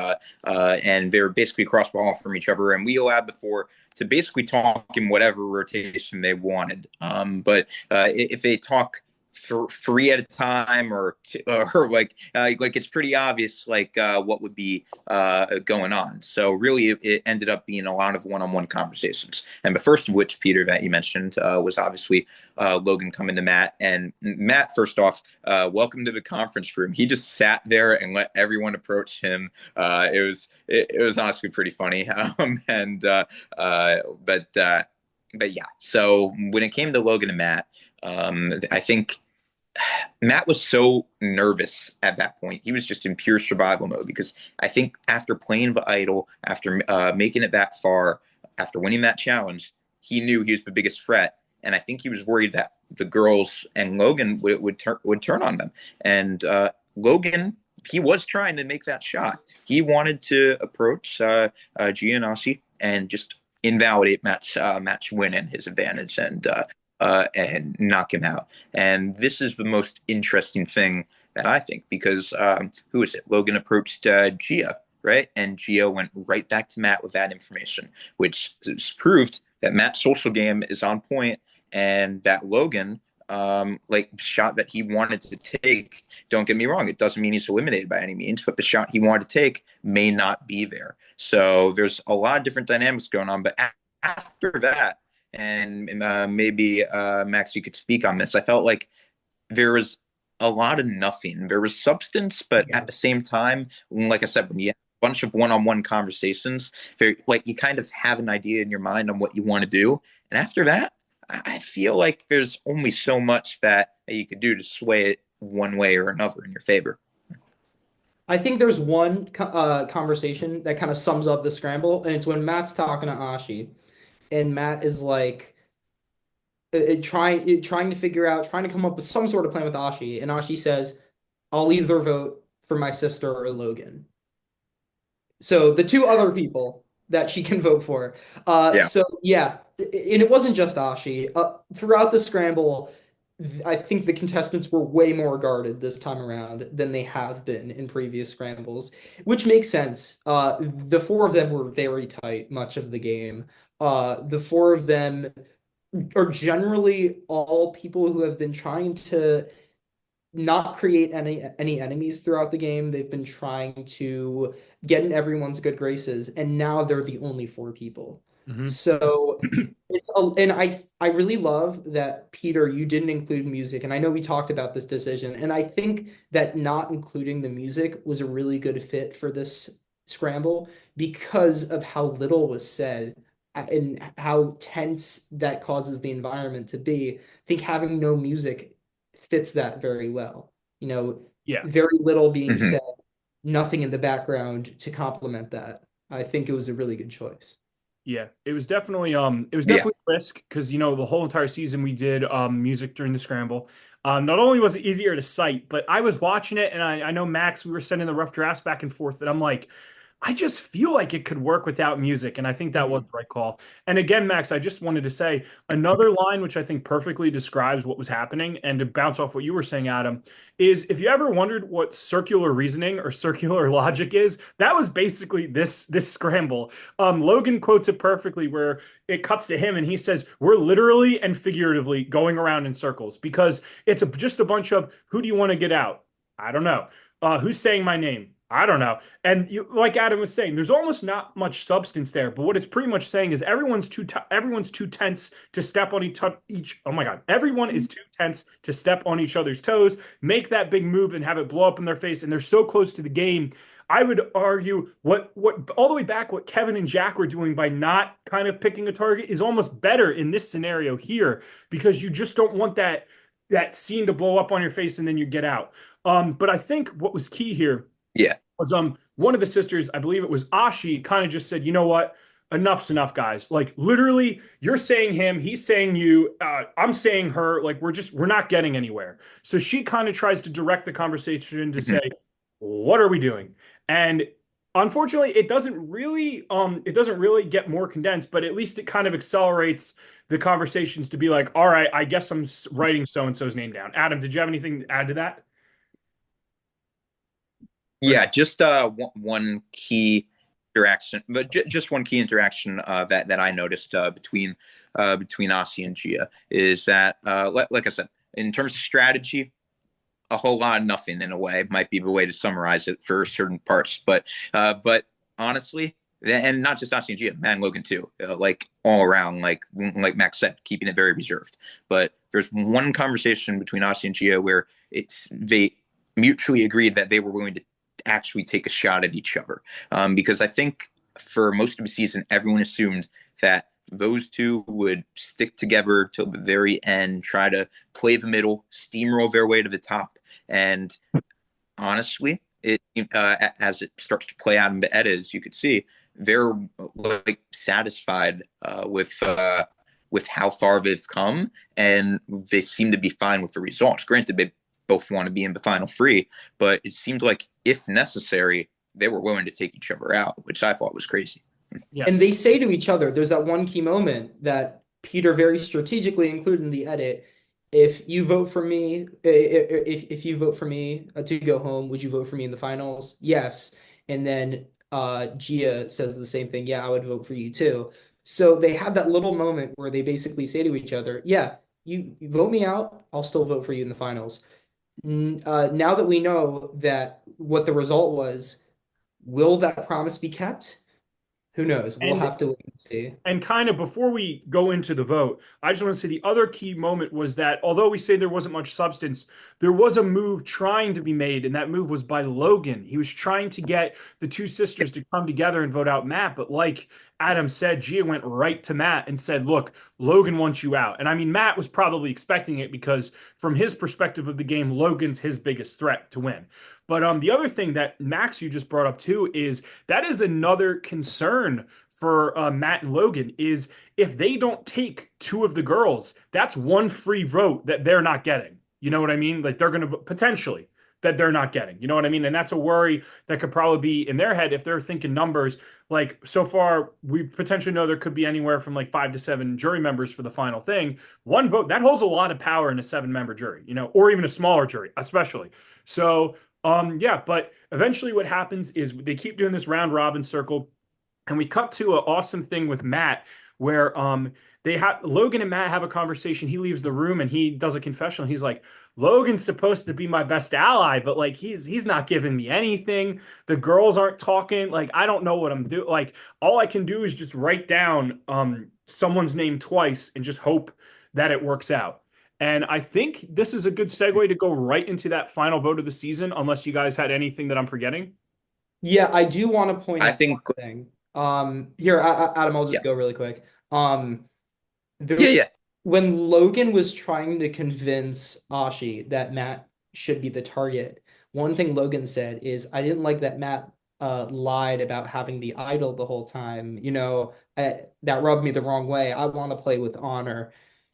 and they're basically across the hall from each other, and we allowed the 4 to basically talk in whatever rotation they wanted. But if they talk 3 at a time or like it's pretty obvious what would be going on. So really it ended up being a lot of one-on-one conversations, and the first of which, Peter, that you mentioned was obviously Logan coming to Matt. And Matt, first off, welcome to the conference room. He just sat there and let everyone approach him. It was honestly pretty funny. But yeah, so when it came to Logan and Matt, I think Matt was so nervous at that point. He was just in pure survival mode because I think after playing the idol, after making it that far, after winning that challenge, he knew he was the biggest threat, and I think he was worried that the girls and Logan would turn on them. And Logan, he was trying to make that shot. He wanted to approach Giannossi and just invalidate Matt's win and his advantage, and knock him out. And this is the most interesting thing that I think, because who is it? Logan approached Gia, right? And Gia went right back to Matt with that information, which proved that Matt's social game is on point, and that Logan, shot that he wanted to take. Don't get me wrong; it doesn't mean he's eliminated by any means, but the shot he wanted to take may not be there. So there's a lot of different dynamics going on. But after that, and maybe Max, you could speak on this. I felt like there was a lot of nothing. There was substance, but Yeah. at the same time, like I said, when you have a bunch of one-on-one conversations, you kind of have an idea in your mind on what you want to do, and after that, I feel like there's only so much that you could do to sway it one way or another in your favor. I think there's one conversation that kind of sums up the scramble, and it's when Matt's talking to Ashi, and Matt is like trying to figure out, trying to come up with some sort of plan with Ashi, and Ashi says, "I'll either vote for my sister or Logan." So the 2 other people that she can vote for. Yeah. So yeah, and it wasn't just Ashi. Throughout the scramble, I think the contestants were way more guarded this time around than they have been in previous scrambles, which makes sense. The 4 of them were very tight much of the game. The 4 of them are generally all people who have been trying to not create any enemies throughout the game. They've been trying to get in everyone's good graces, and now they're the only 4 people. Mhm. So and I really love that, Peter, you didn't include music, and I know we talked about this decision, and I think that not including the music was a really good fit for this scramble because of how little was said and how tense that causes the environment to be. I think having no music fits that very well. You know, Yeah. very little being Mhm. said, nothing in the background to complement that. I think it was a really good choice. Yeah, it was Yeah. definitely a risk because the whole entire season we did music during the scramble. Not only was it easier to cite, but I was watching it and I know Max, we were sending the rough drafts back and forth that I'm like, I just feel like it could work without music, and I think that was Mhm. the right call. And again, Max, I just wanted to say another line which I think perfectly describes what was happening, and to bounce off what you were saying, Adam, is if you ever wondered what circular reasoning or circular logic is, that was basically this scramble. Logan quotes it perfectly where it cuts to him and he says, "We're literally and figuratively going around in circles because it's just a bunch of who do you want to get out? I don't know. Who's saying my name? I don't know." And like Adam was saying, there's almost not much substance there. But what it's pretty much saying is everyone's too tense to step on each. Oh my God, everyone is too tense to step on each other's toes, make that big move, and have it blow up in their face. And they're so close to the game. I would argue what all the way back what Kevin and Jack were doing by not kind of picking a target is almost better in this scenario here because you just don't want that scene to blow up on your face and then you get out. But I think what was key here Yeah. was one of the sisters, I believe it was Ashi, kind of just said, you know what? Enough's enough, guys. Like literally, you're saying him, he's saying you, I'm saying her. Like we're not getting anywhere. So she kind of tries to direct the conversation to Mhm. say, what are we doing? And unfortunately, it doesn't really get more condensed, but at least it kind of accelerates the conversations to be like, all right, I guess I'm writing so and so's name down. Adam, did you have anything to add to that? Or no? Yeah, just one key interaction, but just one key interaction that I noticed between Asi and Gia is that, like I said, in terms of strategy, a whole lot of nothing in a way might be the way to summarize it for certain parts. But honestly, and not just Austin and Gia, Matt and Logan too, like all around, like Max said, keeping it very reserved. But there's one conversation between Austin and Gia where they mutually agreed that they were willing to actually take a shot at each other, because I think for most of the season everyone assumed that those two would stick together till the very end, try to play the middle, steamroll their way to the top. And honestly, as it starts to play out in the edits, you could see they're like satisfied with how far they've come, and they seem to be fine with the results. Granted, they both want to be in the final three, but it seemed like if necessary, they were willing to take each other out, which I thought was crazy. Yeah. And they say to each other, there's that one key moment that Peter very strategically included in the edit. If you vote for me, if you vote for me to go home, would you vote for me in the finals? Yes. And then Gia says the same thing. Yeah, I would vote for you too. So they have that little moment where they basically say to each other, yeah, you vote me out, I'll still vote for you in the finals. Now that we know that what the result was, will that promise be kept? Who knows? We'll And have to wait and see. And kind of before we go into the vote, I just want to say the other key moment was that although we say there wasn't much substance, there was a move trying to be made, and that move was by Logan. He was trying to get the two sisters to come together and vote out Matt. But like Adam said, Gia went right to Matt and said, look, Logan wants you out. And I mean, Matt was probably expecting it because from his perspective of the game, Logan's his biggest threat to win. But the other thing that Max you just brought up too is that is another concern for Matt and Logan is if they don't take two of the girls, that's one free vote that they're not getting. You know what I mean? Like they're going to potentially that they're not getting. You know what I mean? And that's a worry that could probably be in their head if they're thinking numbers. Like so far, we potentially know there could be anywhere from like 5 to 7 jury members for the final thing. One vote that holds a lot of power in a 7 member jury, or even a smaller jury, especially. So, yeah, but eventually what happens is they keep doing this round robin circle. And we cut to an awesome thing with Matt where they have Logan and Matt have a conversation. He leaves the room and he does a confessional. He's like, Logan's supposed to be my best ally, but like he's not giving me anything. The girls aren't talking. Like I don't know what I'm doing. Like all I can do is just write down someone's name twice and just hope that it works out. And I think this is a good segue to go right into that final vote of the season, unless you guys had anything that I'm forgetting. Yeah, I do want to point I out think, one thing. Here, Adam, I'll yeah, just go really quick. Um, yeah, there, yeah. when Logan was trying to convince Ashi that Matt should be the target, one thing Logan said is, "I didn't like that Matt lied about having the idol the whole time. That rubbed me the wrong way. I want to play with honor."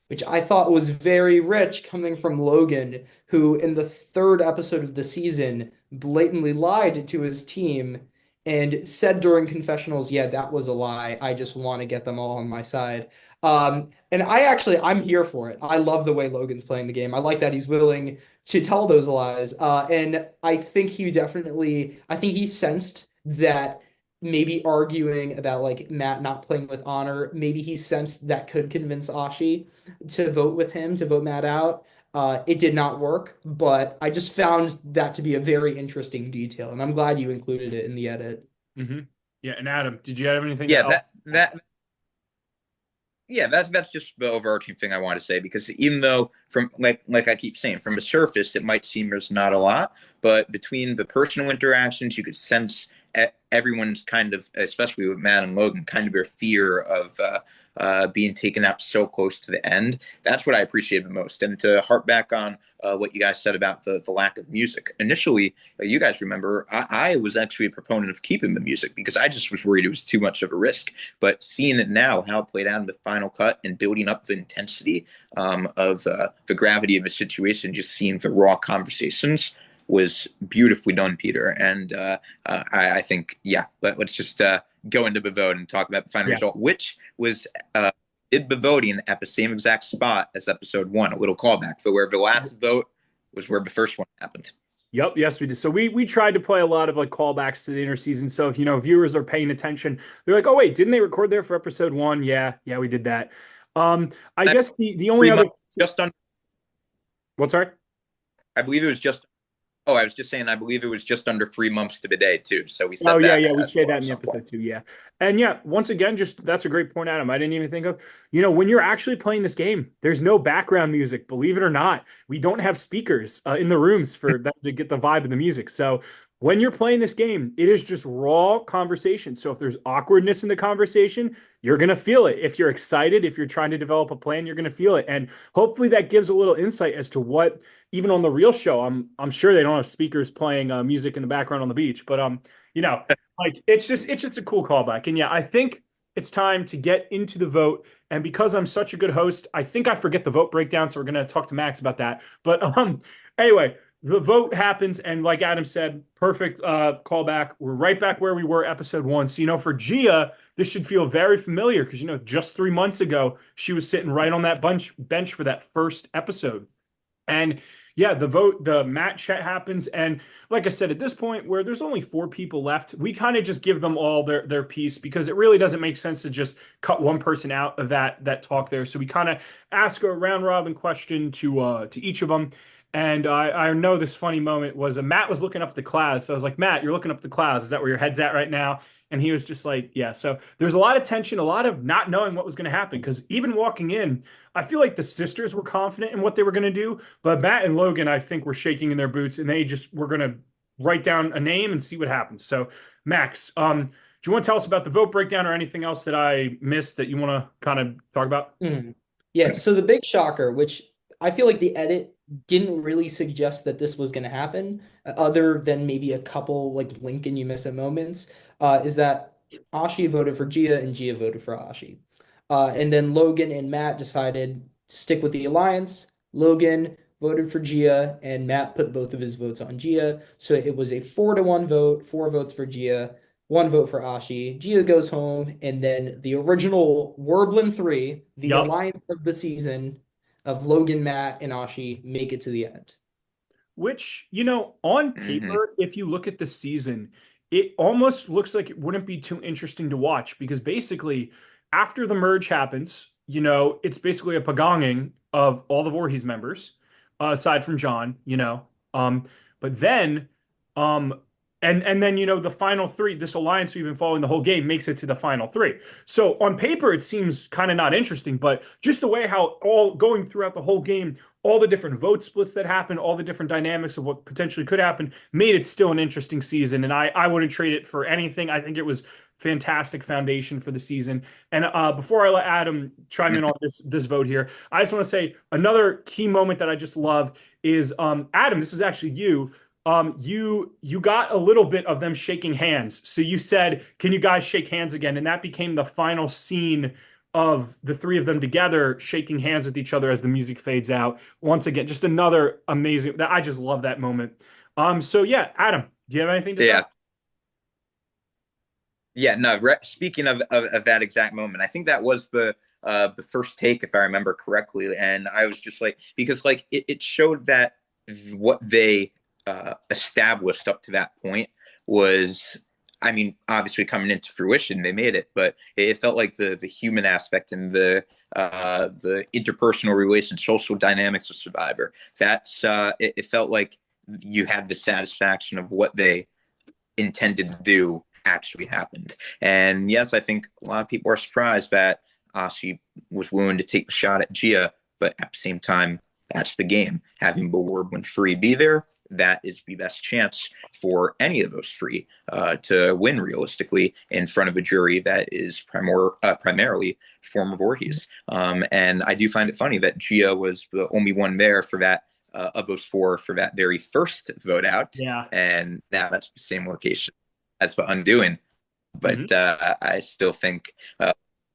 Which I thought was very rich coming from Logan, who in the third episode of the season blatantly lied to his team and said during confessionals, "Yeah, that was a lie. I just want to get them all on my side." And I'm here for it. I love the way Logan's playing the game. I like that he's willing to tell those lies. And I think he sensed that maybe arguing about like Matt not playing with honor, maybe he sensed that could convince Ashi to vote with him, to vote Matt out. It did not work, but I just found that to be a very interesting detail, and I'm glad you included it in the edit. Hmm. Yeah, and Adam, did you have anything to Yeah, help? that's just the overarching thing I want to say, because even though from like I keep saying, from the surface it might seem there's not a lot, but between the personal interactions you could sense everyone's kind of, especially with Matt and Logan, kind of their fear of being taken out so close to the end. That's what I appreciated the most. And to harp back on what you guys said about the lack of music initially, you guys remember I was actually a proponent of keeping the music because I just was worried it was too much of a risk. But seeing it now, how it played out in the final cut and building up the intensity of the gravity of the situation, just seeing the raw conversations was beautifully done, Peter. And I think, yeah, let's just go into the vote and talk about the final Yeah. result, which was did the voting at the same exact spot as episode one, a little callback, but where the last vote was where the first one happened. Yep, yes, we did. So we tried to play a lot of like callbacks to the interseason. So if viewers are paying attention, they're like, oh wait, didn't they record there for episode one? Yeah, yeah, we did that. I That guess the only three other months, just under, what's sorry? I believe it was just, oh, I was just saying, I believe it was just under 3 months to the day, too. So we Oh said yeah, that yeah, we as say well that at in the some point. episode too. Yeah, and yeah, once again, just that's a great point, Adam. I didn't even think of. When you're actually playing this game, there's no background music. Believe it or not, we don't have speakers in the rooms for them to get the vibe of the music. So when you're playing this game, it is just raw conversation. So if there's awkwardness in the conversation, you're gonna feel it. If you're excited, if you're trying to develop a plan, you're gonna feel it. And hopefully that gives a little insight as to what even on the real show. I'm sure they don't have speakers playing music in the background on the beach, but you know, like it's just a cool callback. And yeah, I think it's time to get into the vote. And because I'm such a good host, I think I forget the vote breakdown. So we're gonna talk to Max about that. But anyway, the vote happens, and like Adam said, perfect callback. We're right back where we were episode one. So for Gia, this should feel very familiar because just 3 months ago, she was sitting right on that bench for that first episode. And yeah, the match happens. And like I said, at this point where there's only four people left, we kind of just give them all their piece because it really doesn't make sense to just cut one person out of that talk there. So we kind of ask a round robin question to each of them. And I know this funny moment was Matt was looking up at the clouds. So I was like, Matt, you're looking up at the clouds. Is that where your head's at right now? And he was just like, yeah. So there's a lot of tension, a lot of not knowing what was going to happen. Because even walking in, I feel like the sisters were confident in what they were going to do. But Matt and Logan, I think, were shaking in their boots, and they just were going to write down a name and see what happens. So, Max, do you want to tell us about the vote breakdown or anything else that I missed that you want to kind of talk about? Mhm. Yeah, so the big shocker, which I feel like the edit didn't really suggest that this was going to happen, other than maybe a couple like blink and you miss it moments, is that Ashi voted for Gia and Gia voted for Ashi. And then Logan and Matt decided to stick with the alliance. Logan voted for Gia, and Matt put both of his votes on Gia. So it was a 4-1 vote, 4 votes for Gia, 1 vote for Ashi. Gia goes home, and then the original Werblin 3, the Yup. alliance of the season of Logan, Matt, and Ashi, make it to the end. Which, on Mm-hmm. paper, if you look at the season, it almost looks like it wouldn't be too interesting to watch because basically, after the merge happens, it's basically a pagonging of all the Voorhees members, aside from John, Um, but then, um, And then, the final three, this alliance we've been following the whole game makes it to the final three. So on paper, it seems kind of not interesting, but just the way how all going throughout the whole game, all the different vote splits that happen, all the different dynamics of what potentially could happen, made it still an interesting season. And I wouldn't trade it for anything. I think it was fantastic foundation for the season. And before I let Adam chime in on this vote here, I just want to say another key moment that I just love is Adam. This is actually you. You got a little bit of them shaking hands. So you said, "Can you guys shake hands again?" And that became the final scene of the three of them together shaking hands with each other as the music fades out. Once again, just another amazing. I just love that moment. So yeah, Adam, do you have anything to say? Yeah. Yeah, no. Speaking of that exact moment, I think that was the first take, if I remember correctly, and I was just like, because like it showed that what they established up to that point was, I mean, obviously coming into fruition, they made it, but it felt like the human aspect and the interpersonal relations, social dynamics of Survivor. It felt like you had the satisfaction of what they intended to do actually happened. And yes, I think a lot of people are surprised that Ashi was willing to take the shot at Gia, but at the same time, that's the game. Having the Ward when three be there, that is the best chance for any of those three to win realistically in front of a jury that is primarily former Voorhees. And I do find it funny that Gia was the only one there for that of those four for that very first vote out. Yeah. And now that's the same location as for Undoing. But I still think,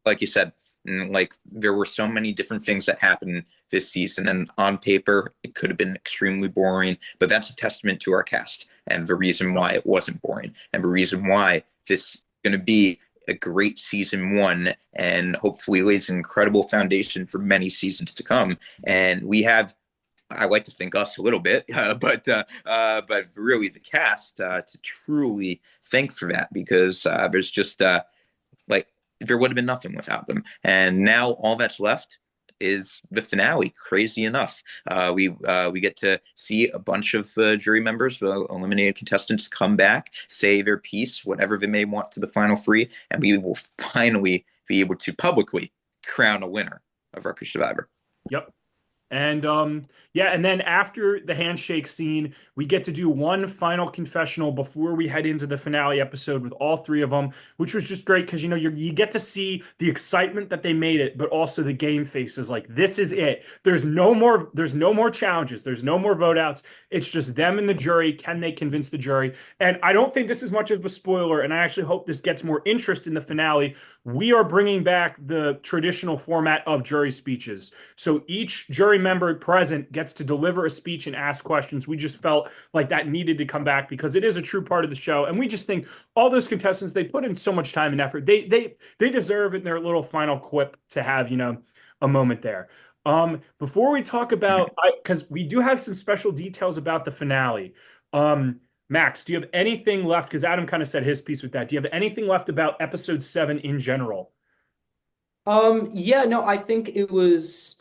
like you said, like there were so many different things that happened this season, and on paper it could have been extremely boring, but that's a testament to our cast and the reason why it wasn't boring and the reason why this is going to be a great season one and hopefully lays an incredible foundation for many seasons to come. And we have, I like to think us a little bit, but really the cast to truly thank for that, because there's just like there would have been nothing without them. And now all that's left is the finale. Crazy enough, we get to see a bunch of jury members, the eliminated contestants, come back, say their piece, whatever they may want, to the final three, and we will finally be able to publicly crown a winner of Rutgers Survivor. Yep. And yeah, and then after the handshake scene, we get to do one final confessional before we head into the finale episode with all three of them, which was just great because you get to see the excitement that they made it, but also the game faces. Like, this is it. There's no more challenges. There's no more vote outs. It's just them and the jury. Can they convince the jury? And I don't think this is much of a spoiler, and I actually hope this gets more interest in the finale. We are bringing back the traditional format of jury speeches. So each jury member present gets to deliver a speech and ask questions. We just felt like that needed to come back because it is a true part of the show. And we just think all those contestants, they put in so much time and effort. They deserve it in their little final quip to have, a moment there. Before we talk about, because we do have some special details about the finale. Max, do you have anything left? Because Adam kind of said his piece with that. Do you have anything left about episode 7 in general? Yeah, no, I think it was.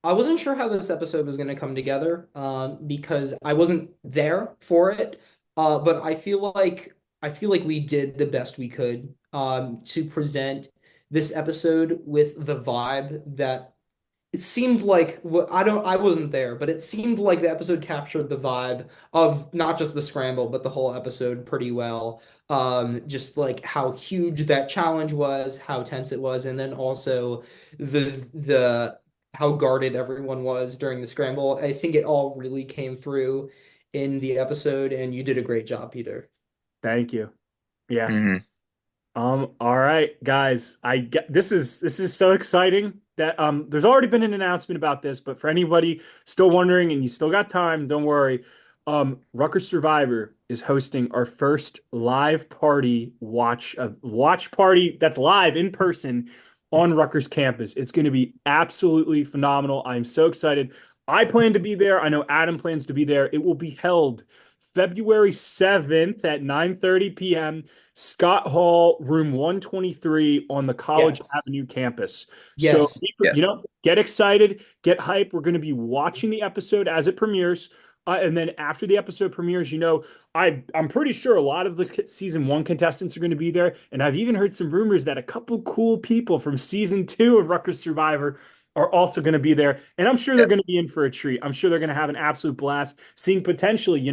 I wasn't sure how this episode was going to come together, because I wasn't there for it. But I feel like we did the best we could, to present this episode with the vibe that it seemed like. I wasn't there, but it seemed like the episode captured the vibe of not just the scramble, but the whole episode pretty well. Just like how huge that challenge was, how tense it was, and then also the how guarded everyone was during the scramble. I think it all really came through in the episode, and you did a great job, Peter. Thank you. Yeah. Mm-hmm. All right, guys. This is so exciting that there's already been an announcement about this, but for anybody still wondering and you still got time, don't worry. Rutgers Survivor is hosting our first live party watch party that's live in person on Rutgers campus. It's going to be absolutely phenomenal. I'm so excited. I plan to be there. I know Adam plans to be there. It will be held February 7th at 9:30 p.m. Scott Hall, room 123 on the College Yes. Avenue campus. So, Yes. Yes. get excited, get hype. We're going to be watching the episode as it premieres. And then after the episode premieres, I'm pretty sure a lot of the season 1 contestants are going to be there. And I've even heard some rumors that a couple cool people from season 2 of Rutgers Survivor are also going to be there. And I'm sure they're going to be in for a treat. I'm sure they're going to have an absolute blast seeing potentially,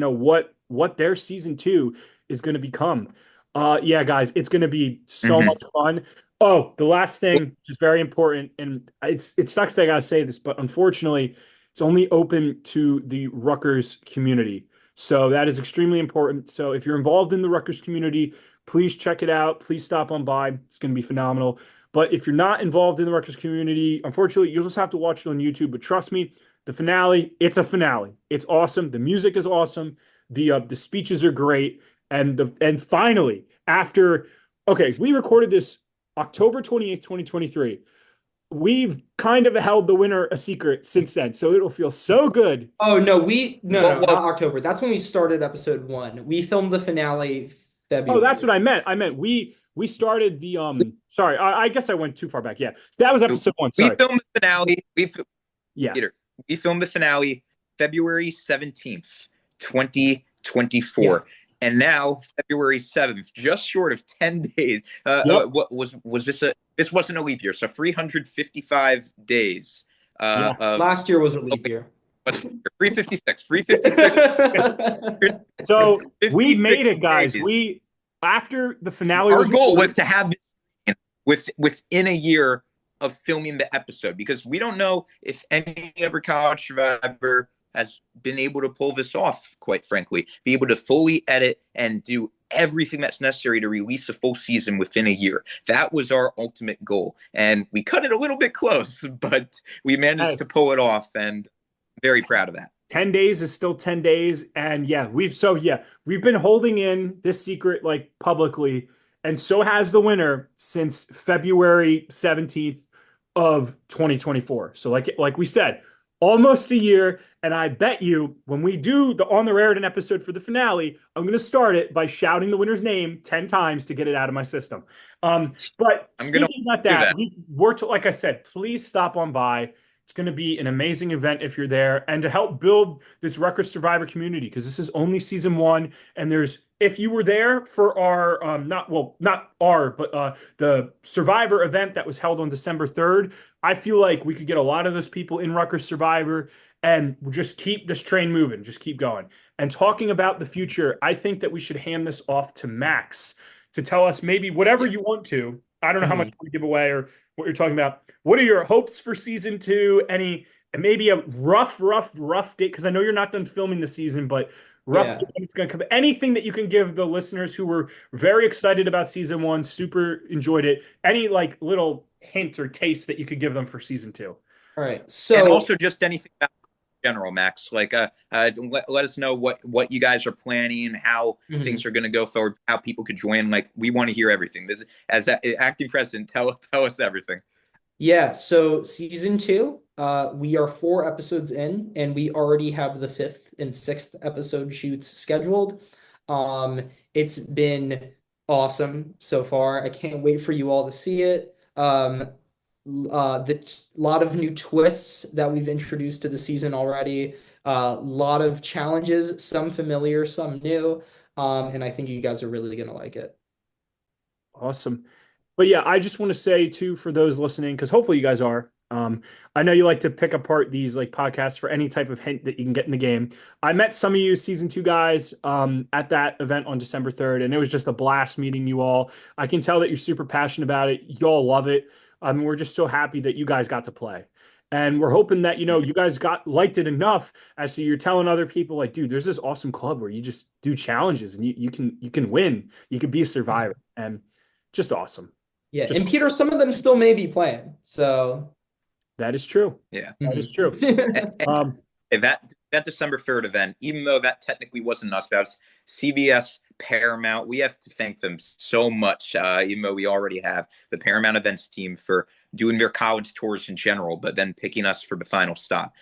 what their season 2 is going to become. Yeah, guys, it's going to be so much fun. Oh, the last thing, which is very important, and it sucks that I gotta say this, but unfortunately, it's only open to the Rutgers community. So that is extremely important. So if you're involved in the Rutgers community, please check it out. Please stop on by. It's going to be phenomenal. But if you're not involved in the Rutgers community, unfortunately, you'll just have to watch it on YouTube. But trust me, the finale, it's a finale. It's awesome. The music is awesome. The speeches are great. And finally, after we recorded this October 28th, 2023. We've kind of held the winner a secret since then, so it'll feel so good. Oh no, not October. That's when we started episode 1. We filmed the finale February. Oh, that's what I meant. We started the sorry, I guess I went too far back. Yeah. That was episode 1. Sorry. We filmed the finale. Peter, we filmed the finale February 17th, 2024. Yeah. And now February 7th, just short of 10 days. What was this? This wasn't a leap year, so 355 days. Last year was a leap year. 356. 356. So we made it, guys. Days. After the finale. Our goal was to have within a year of filming the episode, because we don't know if any other college survivor has been able to pull this off, quite frankly, be able to fully edit and do everything that's necessary to release a full season within a year. That was our ultimate goal. And we cut it a little bit close, but we managed to pull it off, and very proud of that. 10 days is still 10 days. And we've been holding in this secret publicly, and so has the winner since February 17th of 2024. So like we said, almost a year. And I bet you when we do the On the Raritan episode for the finale, I'm going to start it by shouting the winner's name 10 times to get it out of my system. But speaking about that, like I said, please stop on by. It's going to be an amazing event if you're there, and to help build this Rutgers Survivor community, because this is only season 1. And if you were there for our, the Survivor event that was held on December 3rd, I feel like we could get a lot of those people in Rutgers Survivor and just keep this train moving, just keep going. And talking about the future, I think that we should hand this off to Max to tell us maybe whatever you want to. I don't know how much we give away or what you're talking about. What are your hopes for season 2? Maybe a rough date, because I know you're not done filming the season, but rough date it's going to come. Anything that you can give the listeners who were very excited about season 1, super enjoyed it. Any little hint or taste that you could give them for season 2. All right. So, and also just anything about general, Max, let us know what you guys are planning, how things are going to go forward, how people could join. We want to hear everything. This, as acting president, tell us everything. Yeah, so season 2, we are 4 episodes in, and we already have the 5th and 6th episode shoots scheduled. It's been awesome so far. I can't wait for you all to see it. The lot of new twists that we've introduced to the season already. Lot of challenges, some familiar, some new. And I think you guys are really going to like it. Awesome. But yeah, I just want to say too, for those listening, because hopefully you guys are, I know you like to pick apart these podcasts for any type of hint that you can get in the game. I met some of you season 2 guys at that event on December 3rd, and it was just a blast meeting you all. I can tell that you're super passionate about it. Y'all love it. We're just so happy that you guys got to play. And we're hoping that, you guys liked it enough as to you're telling other people dude, there's this awesome club where you just do challenges and you can win. You can be a survivor, and just awesome. Yeah. And Peter, some of them still may be playing. So that is true. Yeah. That is true. That December 3rd event, even though that technically wasn't us, that was CBS, Paramount. We have to thank them so much, even though we already have the Paramount events team for doing their college tours in general, but then picking us for the final stop,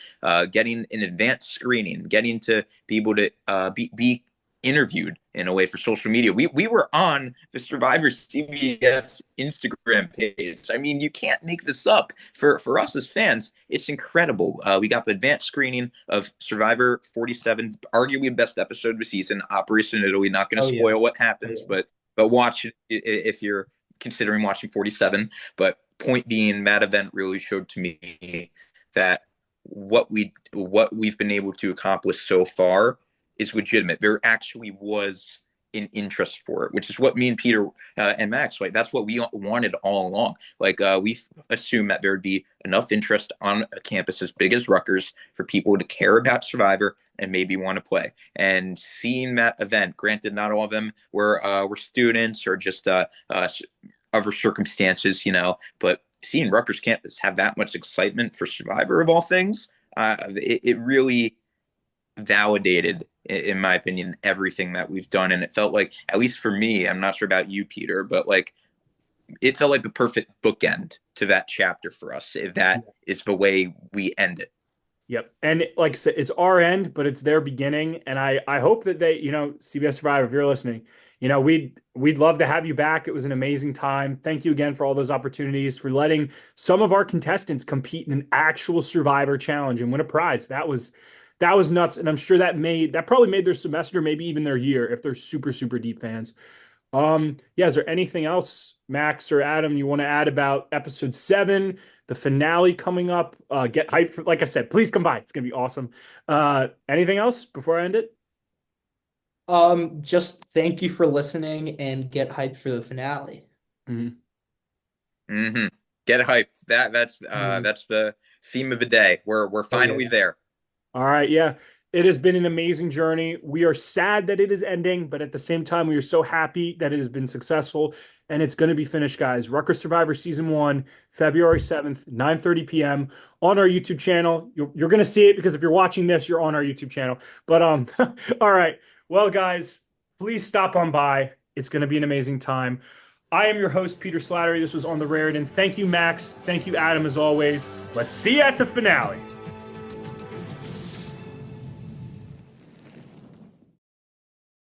getting an advanced screening, getting to be able to be interviewed in a way for social media. We were on the Survivor CBS Instagram page. I mean, you can't make this up. For us as fans, it's incredible. We got the advanced screening of Survivor 47, arguably the best episode of the season, Operation Italy. Not going to Oh yeah. spoil what happens, but watch it if you're considering watching 47. But point being, that event really showed to me that what we've been able to accomplish so far is legitimate. There actually was an interest for it, which is what me and Peter and Max, like, that's what we wanted all along. Like, we assumed that there would be enough interest on a campus as big as Rutgers for people to care about Survivor and maybe want to play. And seeing that event, granted, not all of them were students or just other circumstances, but seeing Rutgers campus have that much excitement for Survivor of all things, it really validated, in my opinion, everything that we've done. And it felt like, at least for me, I'm not sure about you, Peter, but like, it felt like the perfect bookend to that chapter for us, if that is the way we end it. Yep. And like I said, it's our end, but it's their beginning. And I hope that they, CBS Survivor, if you're listening, we'd love to have you back. It was an amazing time. Thank you again for all those opportunities, for letting some of our contestants compete in an actual Survivor challenge and win a prize. That was nuts. And I'm sure that probably made their semester, maybe even their year, if they're super, super deep fans. Is there anything else, Max or Adam, you want to add about episode 7, the finale coming up? Get hyped for, like I said, please come by. It's gonna be awesome. Anything else before I end it? Just thank you for listening and get hyped for the finale. Get hyped. That's the theme of the day. We're finally there. All right, yeah. It has been an amazing journey. We are sad that it is ending, but at the same time, we are so happy that it has been successful, and it's going to be finished, guys. Rutgers Survivor Season 1, February 7th, 9:30 p.m. on our YouTube channel. You're going to see it because if you're watching this, you're on our YouTube channel. But all right. Well, guys, please stop on by. It's going to be an amazing time. I am your host, Peter Slattery. This was On the Raritan. Thank you, Max. Thank you, Adam, as always. Let's see you at the finale.